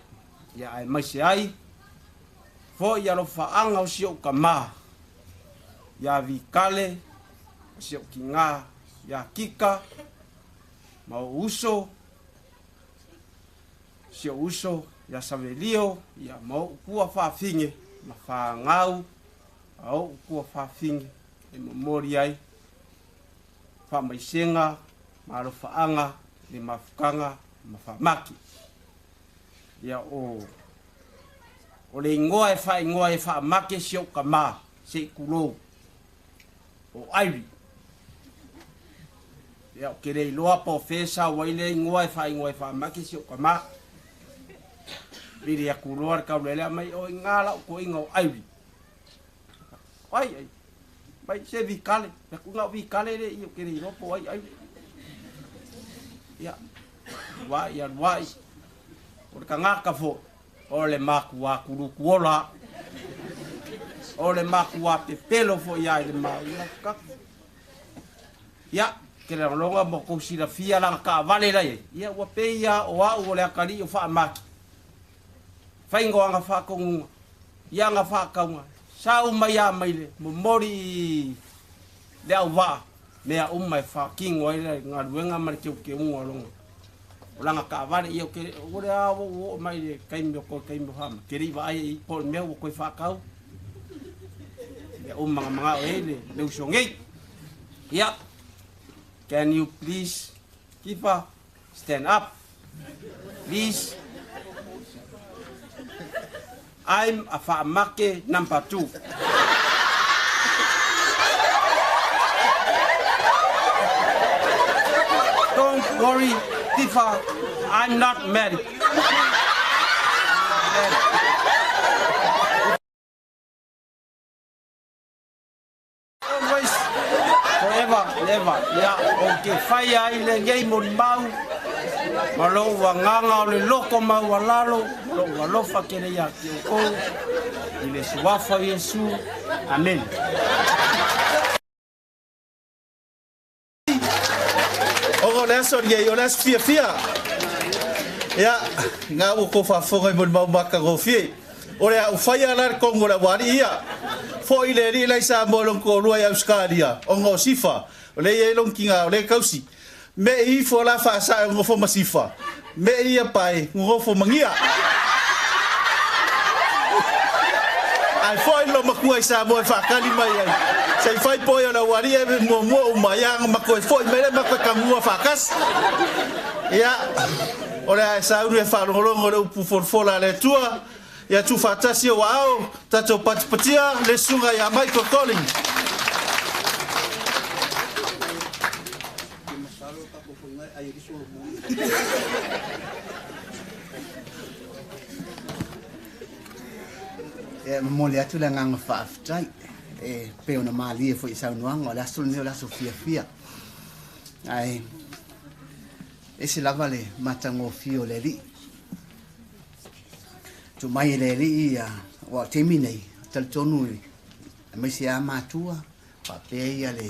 ia ai maise ai, fo ia lo faanga o sio ka maa. Ia vi kale, o sio ki ngā, ia kika, ma o uso, sio uso, ia savelio, ia ma o kua whaafinge, ma whaangau, a o kua whaafinge, e mori ai, Faamaisenga, malo faanga, le mafukanga, ma Faamake. Ia o le ingoa e Faamake sio ka maa, se kulo, o airi. Ia o kere iloa po fesa, waile ingoa e Faamake sio ka maa. Biri a kuloa ka ulelea mai o ingala o ko ingo airi. Ai, Bai se vikale, na kunga vikale le io kere ropo ai. Ya. Wai. O ka ngaka fo. O le maku wa kuru kuola. O le maku wa te pelo fo ia le ma. Ya, kere longa mo ko sila fia la ka vale la ye. Ya wa pe ya o au le akali o Faamake. Faingo anga fa ko ya nga fa ka Sao maya maile mo mori le au va me a mai fa king oi le ngaruenga mar ke un along olanga ka vale io ke ore a o mai le kaimbo ko kaimbo ham ke ri vai i por me o ko fa kau le manga ele le usongei ya can you please Kifa stand up please. I'm a Faamake number 2. Don't worry, Tifa, I'm not married. Always, forever, never. Yeah, okay. Fire ile game on mau. Ma lo wa nganga o le loko maualalo, lo wa lofa kere ia ki o kou, i le suafa Yesu. Amen. O le aso ye o le fia. Ya, nga o ko fa fonga mo mau maka go fie. O le u fai ala ko ngora wari ia. Fo ile ri lai sa mo long ko lua ya uskaria. O ngo sifa. O le ye long kinga o le kausi. Me I fo la fa sa ngo fo masifa. Me ia pai ngo fo mangia. Ai fo ilo makua sa mo fa kali mai ai. Sai fai po ya la wari e mo mo maya ngo makoi fo me le makoi kamua fa kas. Ya. Ora sa uru e fa longo le upu forfola le tua. Ya tu fatasi o ao tato patpatia le sunga ya Michael Collins. Mo le atu la nganga faaftai pe ona mali fo isa nuanga la sul ne la sofia ai ese lavale matango fio le li tu mai le li ya wa terminei tal tonu mai sia matua pa pe ia le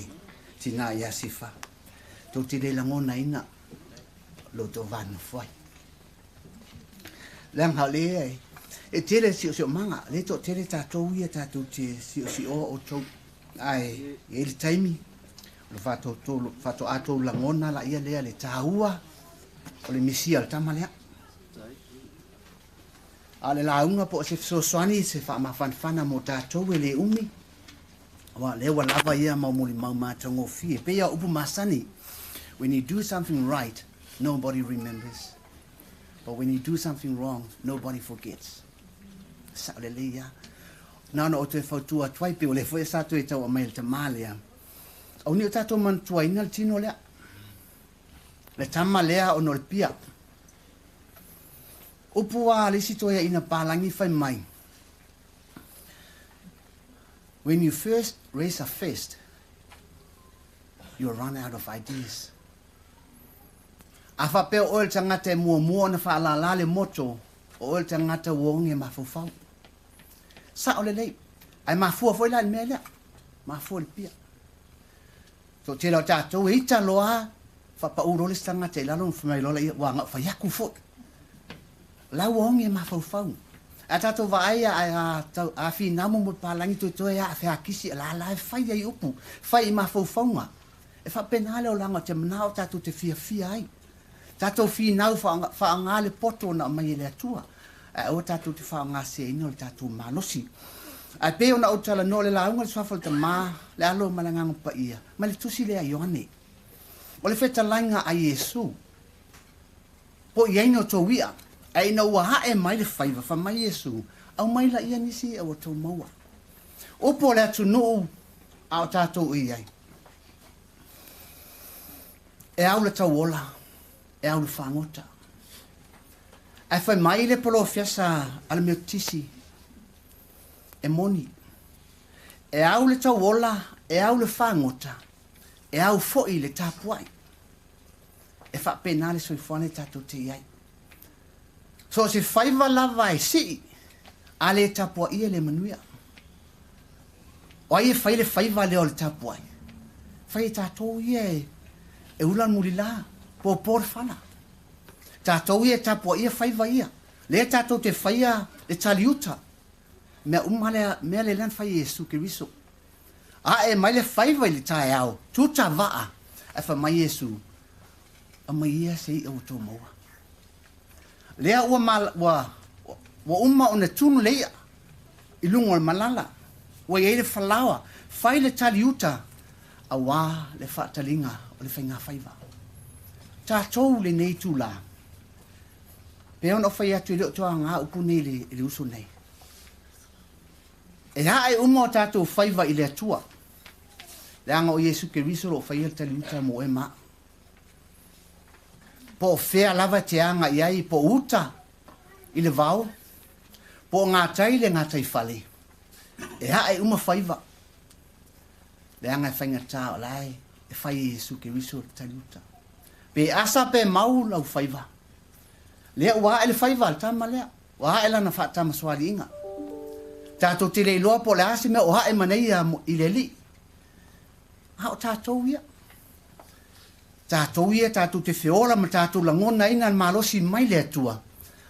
tina ya sifa tu ti le langona ina lo to van foi lang hale e tele si manga le to tele tatou ia tatou te si o to ai il taimi lo fato ato langona la ia le taua o le misia le tamalea ale launga po se soani se fa mafanfana mo tatou e le umi wa le wa lava ia mau muli mau matango fie pe ia upu masani when you do something right nobody remembers but when you do something wrong nobody forgets Hallelujah. Nana o te whautua tuai pe o le whae sato e tau a mail te malea. Au ni o tato man tuai ina le tino lea. Le tama lea o no le pia. Upu a le sito ia ina pālangi whai mai. When you first raise a fist, you'll run out of ideas. A whapea o le tangata e mua na whaalala le moto o le tangata wonge mafufau. Sa o le lei. Ai mafua foi la me lea. Mafua le pia. So te lau tātou e ita loa whapa uro le tangata e lalo mwhumai lola ia wanga whaiaku fo. Lau wonge mafufau. A tātou vaia a fi namu mo palangi to ia a whea kisi la e whai ai upu. Whai mafufaunga. E whapenale o langa te manao tātou te fia ai. Tātou fi nau whaanga le poto na mai le atua. O tātou te whaanga se ino le tātou malosi. A pe ona o tala no le launga le swafal ta ma le alo malanganga pa ia. Ma le tusi le a Ioane. O le feta lainga a Yesu. Po iaino to wia. A ina ua hae mai le whaiva wha mai Yesu. Au mai la ia nisi au tau maua. O po le atu nuu au tātou iai. E au le tau ola. E au le whangota. Ai whai mai le polo fiasa ala meo tisi. E moni. E au le tau ola, e au le whangota. E au foi le tapuai. E wha pena le soifuane tatou te iai. So se whaiva lava e si, a le tapua ia le manuia. O ai e whai le whaiva leo le tapuai. Whai tatou ia e ulan mulila. Po por fana. Tātou ia tapua ia whaiva ia. Le tātou te whaia le taliuta. Mea mea le lan whai Yesu ke riso. A e mai le whaiva i le tae au. Tuta waa. E wha mai Yesu. A mai ia se i au tō maua. Lea ua uma o na tunu leia. I lungo le malala. Ua iei le whalawa. Whai le taliuta. A wā le whaatalinga o le whainga whaiva. Tātou le nei tū la. Pe ono whai atu i leo toa ngā upu nei le uso nei. E hae umo tātou whaiva i le atua. Le anga o Yesu ke riso ro whai tali uta mo e maa. Po whea lava te anga i ai po uta i le vau. Po ngā tai le ngā tai whale. E hae uma whaiva. Le anga e whainga tā o lai. E whai Yesu ke riso tali uta. Pe asa pe mau lau whaiva. Lea ua ele fai val tama lea. Ua ele na fa tama swali inga. Tātou te le loa po le ase me o hae manei I le li. Hao tātou ia. Tātou ia, tātou te whiola ma tātou langona ina malosi mai le atua.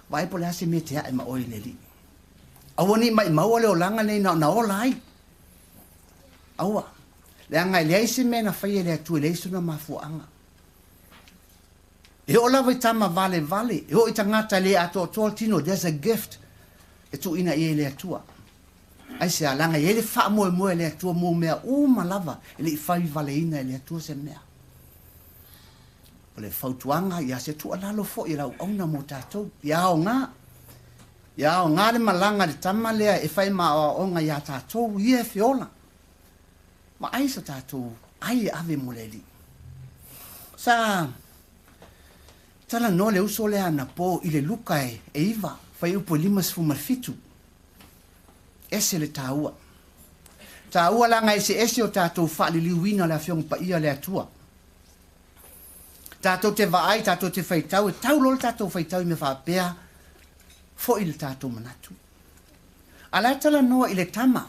Vai po le ase me te hae ma oi le li. Aua ni mai maua le o langa nei na ola ai. Aua. Le anga le aise me na whaia le atua le isu na mafuanga. E o lawa I tama vale. E o I tangata le ato tol tino, there's a gift. E tu ina I le atua. Ai se alanga ele fa mo le atua mo mea malava ele fai vale ina le atua se mea. Ole fautuanga ia se tu alalo fo ira ona mo tatou. Ia o nga le malanga le tama lea e fai ma o nga ia tatou ia fiola. Ma ai sa tatou ai ave mo le li. Sa tala no le uso le ana po I le luka e iwa fai upo limas fumafitu. Ese le taua. Taua langa ese o tātou whaali liuina le awhiong pa ia le atua. Tātou te vaai, tātou te whaitau, e tau lol tātou whaitau I me whapea, fo I le tātou manatu. Ala tala noa I le tama,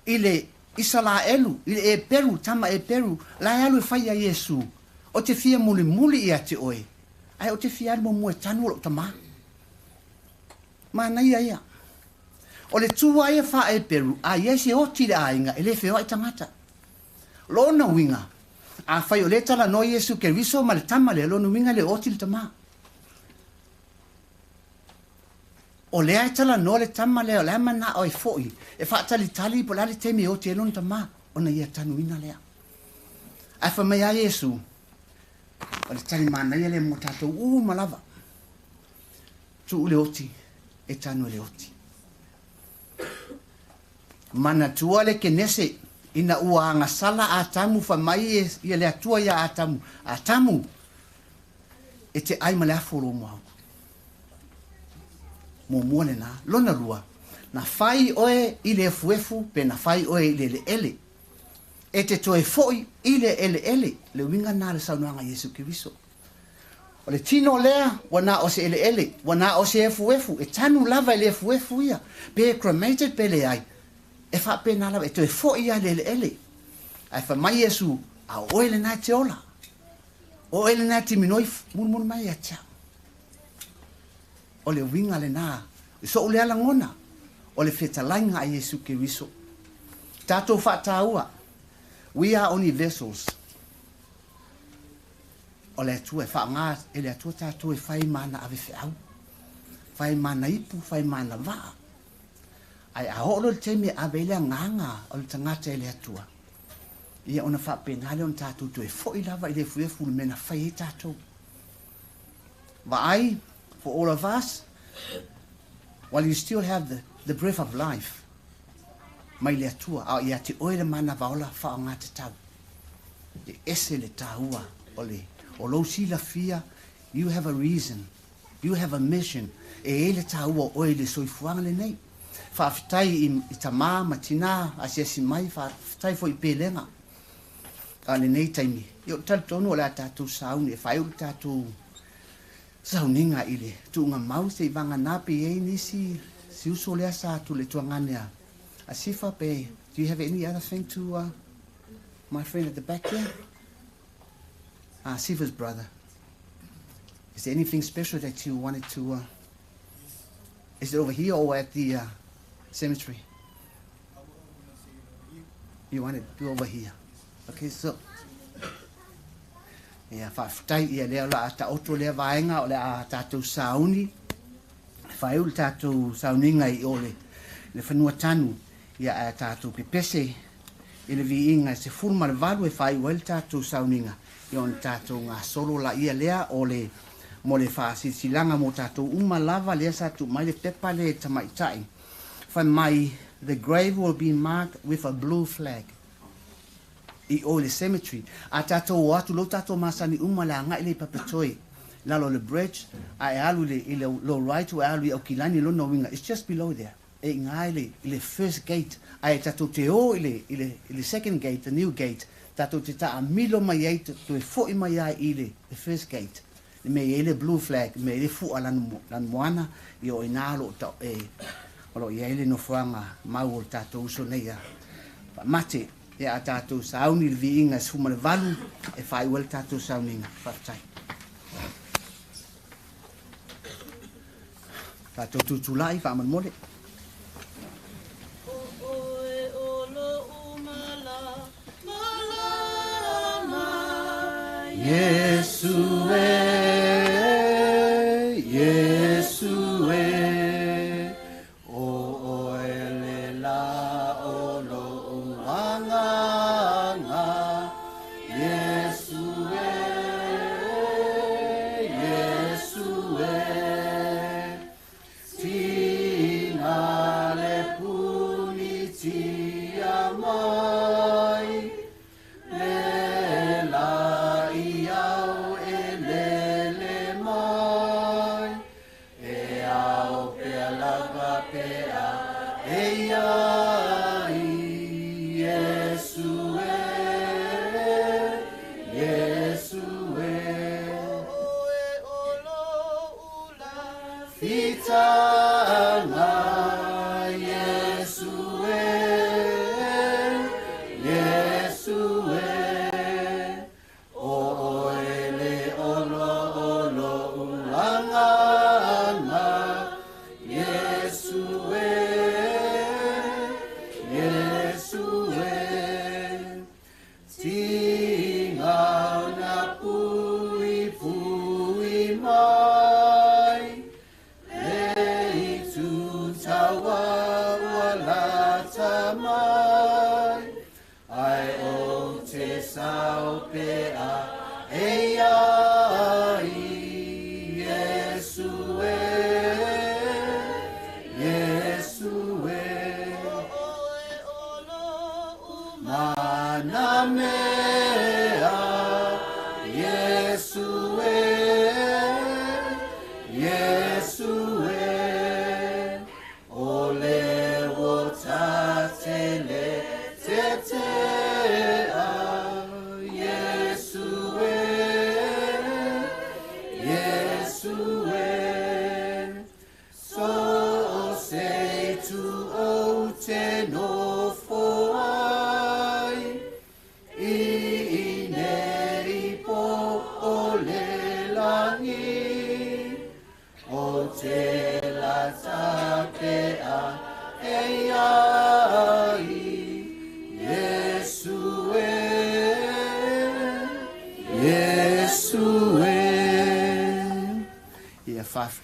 I le isa la elu, I le e peru, tama e peru, la alu e whaia Yesu, o te fia muli I ate oe, ai o te fia mo mua tanu o tama. Mana ia. O le tua ia wha e peru, a iese o tire a inga, e le wheo ai tangata. Lona winga, a whai o le tala no Yesu ke riso ma le tama le, lona winga le o tire tama. O le ai tala no le tama le, o le amana o e foi, e wha tali po lale teme o te lona tama, o na ia tanu ina lea. A wha mea Yesu, o le tali mana ia le mo tatou malava. Tu ule oti, e tanu le oti. Mana tua le kenese ina ua anga sala atamu Fuamai ia le atua ia atamu e te ai male aforo mo muone na lona rua na fai oe I le fuefu pe na fai oe I le ele e te toe foi I le ele le winga na le saunoanga Yesu Kiriso o le tino lea wana o se ele wana o se fuefu e tanu lava I le fuefu ia pe cremated pe le ai e fa pena la e to e fo ia le ai fa mai Yesu a oile na te ola o ele na ti minoi mun mai acha o le winga le na so le ala ngona o le feta lainga a Yesu Kiriso tato fa taua we are only vessels o le tu e fa nga e le tu tato e fai mana ave fau fai mana ipu fai mana va ai a holo te me avele nganga o le tangata ele atua ia ona fa penale on tatu to e foi lava ile fu mena fai tatu vai for all of us while you still have the breath of life mai le atua a ia te oile mana vaola fa ngata tau e ese le taua ole o lo sila fia you have a reason you have a mission e ele taua oile soifuanga le nei fa fitai I tama matina asiasi mai fa fitai fo I pelenga ale nei taimi yo tal tonu la tatu sauni fa eu tatu sauninga ile tu nga mau se vanga na pe e nisi si uso le sa tu le tuangania asifa pe do you have any other thing to my friend at the back there Sifa's brother is there anything special that you wanted to is it over here or at the cemetery? You want it to be over here. Okay, so yeah, fa tai ia le la ta oto le vaenga o le a tatu sauni. Fa ul tatu sauninga I ole. Le fanua tanu ia a tatu pepese ile vi inga se furma le valu e fai wel tatu sauninga. Yon tatu nga solo la ia lea ole mo le fa silanga mo tatu uma lava le sa tu mai le pepa le tamaitai. Fuamai, the grave will be marked with a blue flag. I o le cemetery. A tatou atu lo tatou masani umala nga ile papatoi. Lalo le bridge, a alu le lo right o alu o kilani lo no winga. It's just below there. E nga ile first gate. A tatou te o ile second gate, the new gate. Tatou te ta a milo mai ai to e foi mai ai ile the first gate. me ele blue flag me ele fu lan moana i o inalo to o lo ele no franga mau tatou so nei mate ya tatou sauni viinga suma valu e fai wel tatou sauni fatai tatou tutulai fa man mole Yesue, Yesue, o ele la o lo uanganga. Yesue, Yesue, tina le puni tia mai.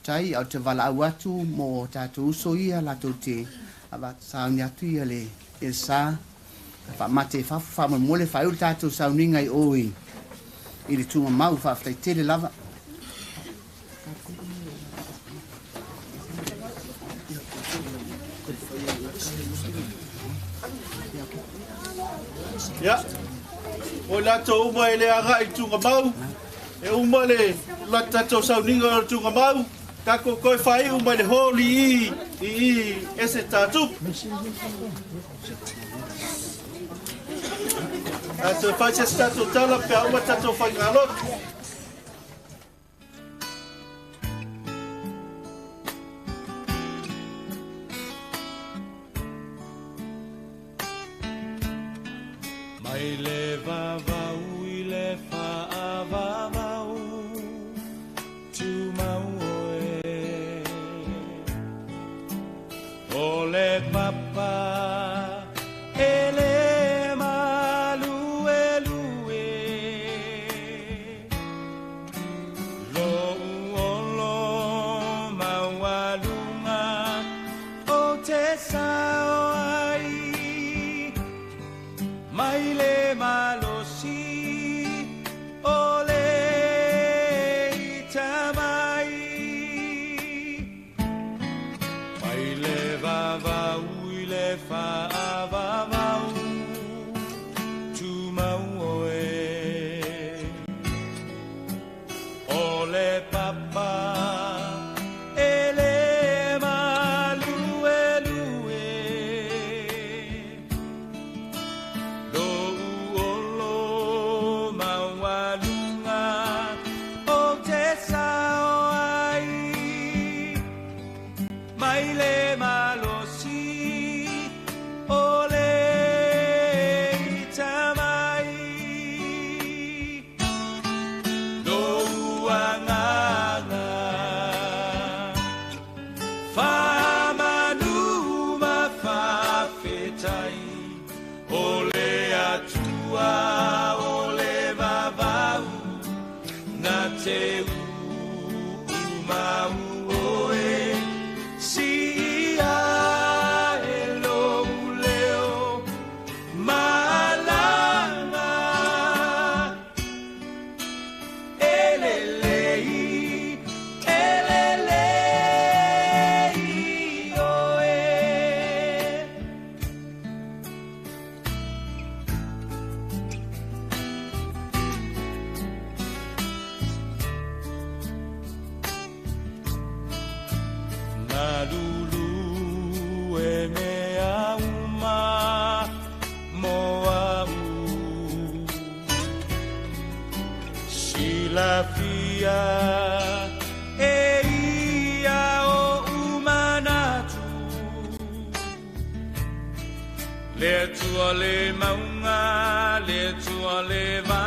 Tai au te wala au atu mo tātou uso ia lato te awa sauni atu ia le e sa Faamate Fuamai mole whai ul tātou sauninga i oi i le tunga mau whaftai tele lava Ya o lato uma ele aga i tunga mau e uma le la tātou sauninga o tunga mau kako koe whai uma le holi i ese Tatupu. Tātou whai se tātou tala pia uma tātou whai ngalot. Mai le vavau i le whaavavau tu mau o le papa e le malu e lue te mau oe si ia e lo leo malanga elelei oe Malulu e mea uma moau Silafia e ia o umanatu Le tua le maunga, le tua le va